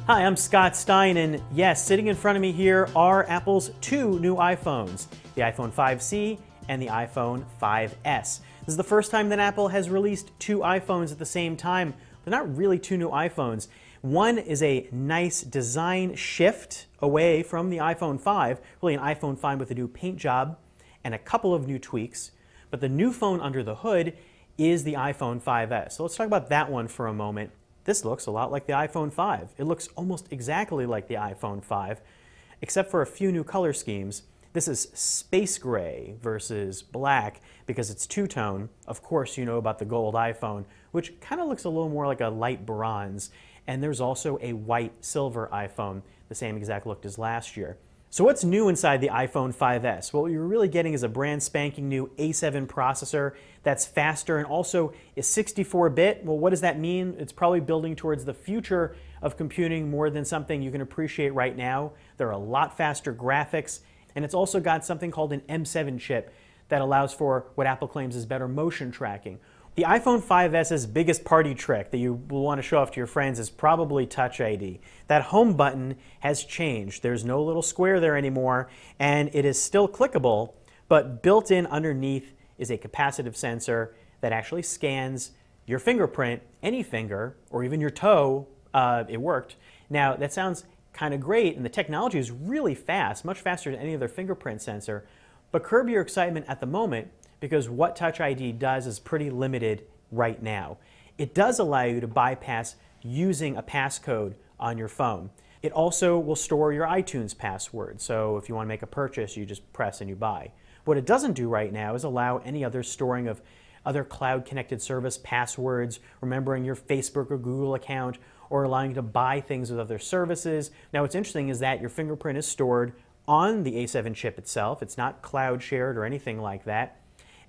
Hi, I'm Scott Stein, and yes, sitting in front of me here are Apple's two new iPhones, the iPhone 5C and the iPhone 5S. This is the first time that Apple has released two iPhones at the same time. They're not really two new iPhones. One is a nice design shift away from the iPhone 5, really an iPhone 5 with a new paint job and a couple of new tweaks. But the new phone under the hood is the iPhone 5S. So let's talk about that one for a moment. This looks a lot like the iPhone 5. It looks almost exactly like the iPhone 5, except for a few new color schemes. This is space gray versus black because it's two-tone. Of course, you know about the gold iPhone, which kind of looks a little more like a light bronze. And there's also a white silver iPhone, the same exact look as last year. So what's new inside the iPhone 5S? Well, what you're really getting is a brand spanking new A7 processor that's faster and also is 64-bit. Well, what does that mean? It's probably building towards the future of computing more than something you can appreciate right now. There are a lot faster graphics, and it's also got something called an M7 chip that allows for what Apple claims is better motion tracking. The iPhone 5S's biggest party trick that you will want to show off to your friends is probably Touch ID. That home button has changed. There's no little square there anymore, and it is still clickable, but built in underneath is a capacitive sensor that actually scans your fingerprint, any finger, or even your toe. It worked. Now, that sounds kind of great, and the technology is really fast, much faster than any other fingerprint sensor, but curb your excitement at the moment, because what Touch ID does is pretty limited right now. It does allow you to bypass using a passcode on your phone. It also will store your iTunes password, so if you want to make a purchase, you just press and you buy. What it doesn't do right now is allow any other storing of other cloud-connected service passwords, remembering your Facebook or Google account, or allowing you to buy things with other services. Now, what's interesting is that your fingerprint is stored on the A7 chip itself. It's not cloud shared or anything like that.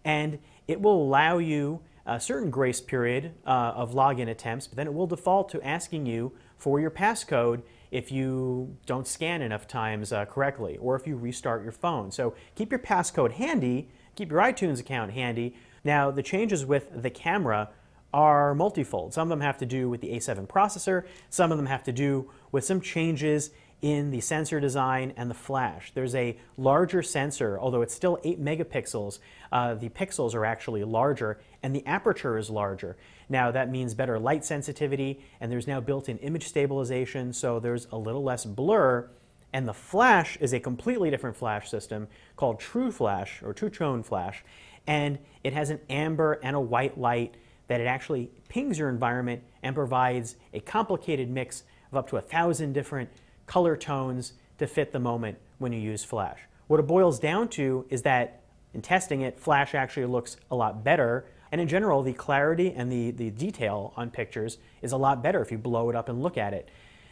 And it will allow you a certain grace period of login attempts, but then it will default to asking you for your passcode if you don't scan enough times correctly, or if you restart your phone. So keep your passcode handy, keep your iTunes account handy. Now, the changes with the camera are multifold. Some of them have to do with the A7 processor, some of them have to do with some changes in the sensor design and the flash. There's a larger sensor, although it's still 8 megapixels. The pixels are actually larger and the aperture is larger. Now that means better light sensitivity, and there's now built-in image stabilization, so there's a little less blur. And the flash is a completely different flash system called True Flash, or Two-Tone Flash, and it has an amber and a white light that it actually pings your environment and provides a complicated mix of up to 1,000 different color tones to fit the moment when you use flash. What it boils down to is that in testing it, flash actually looks a lot better, and in general the clarity and the detail on pictures is a lot better if you blow it up and look at it.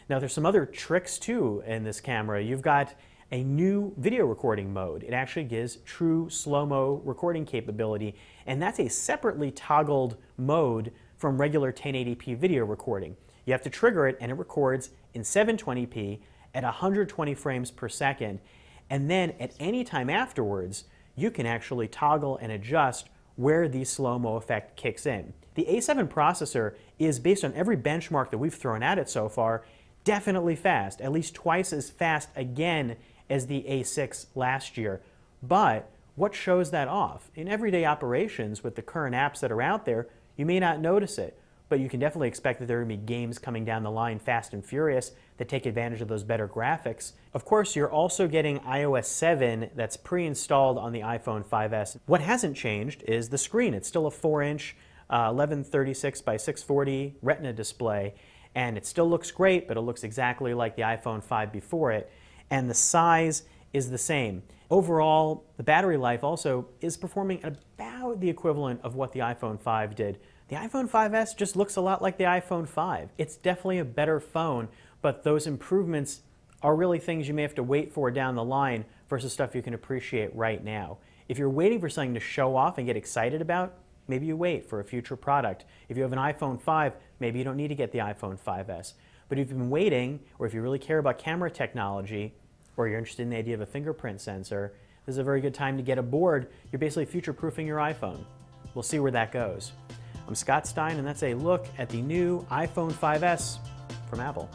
Now there's some other tricks too in this camera. You've got a new video recording mode. It actually gives true slow-mo recording capability, and that's a separately toggled mode from regular 1080p video recording. You have to trigger it and it records in 720p at 120 frames per second. And then at any time afterwards, you can actually toggle and adjust where the slow-mo effect kicks in. The A7 processor is, based on every benchmark that we've thrown at it so far, definitely fast, at least twice as fast again as the A6 last year. But what shows that off? In everyday operations with the current apps that are out there, you may not notice it, but you can definitely expect that there are going to be games coming down the line fast and furious that take advantage of those better graphics. Of course, you're also getting iOS 7 that's pre-installed on the iPhone 5S. What hasn't changed is the screen. It's still a 4-inch 1136 by 640 Retina display, and it still looks great, but it looks exactly like the iPhone 5 before it, and the size is the same. Overall, the battery life also is performing at about the equivalent of what the iPhone 5 did. The iPhone 5S just looks a lot like the iPhone 5. It's definitely a better phone, but those improvements are really things you may have to wait for down the line versus stuff you can appreciate right now. If you're waiting for something to show off and get excited about, maybe you wait for a future product. If you have an iPhone 5, maybe you don't need to get the iPhone 5S. But if you've been waiting, or if you really care about camera technology, or you're interested in the idea of a fingerprint sensor, this is a very good time to get aboard. You're basically future-proofing your iPhone. We'll see where that goes. I'm Scott Stein, and that's a look at the new iPhone 5S from Apple.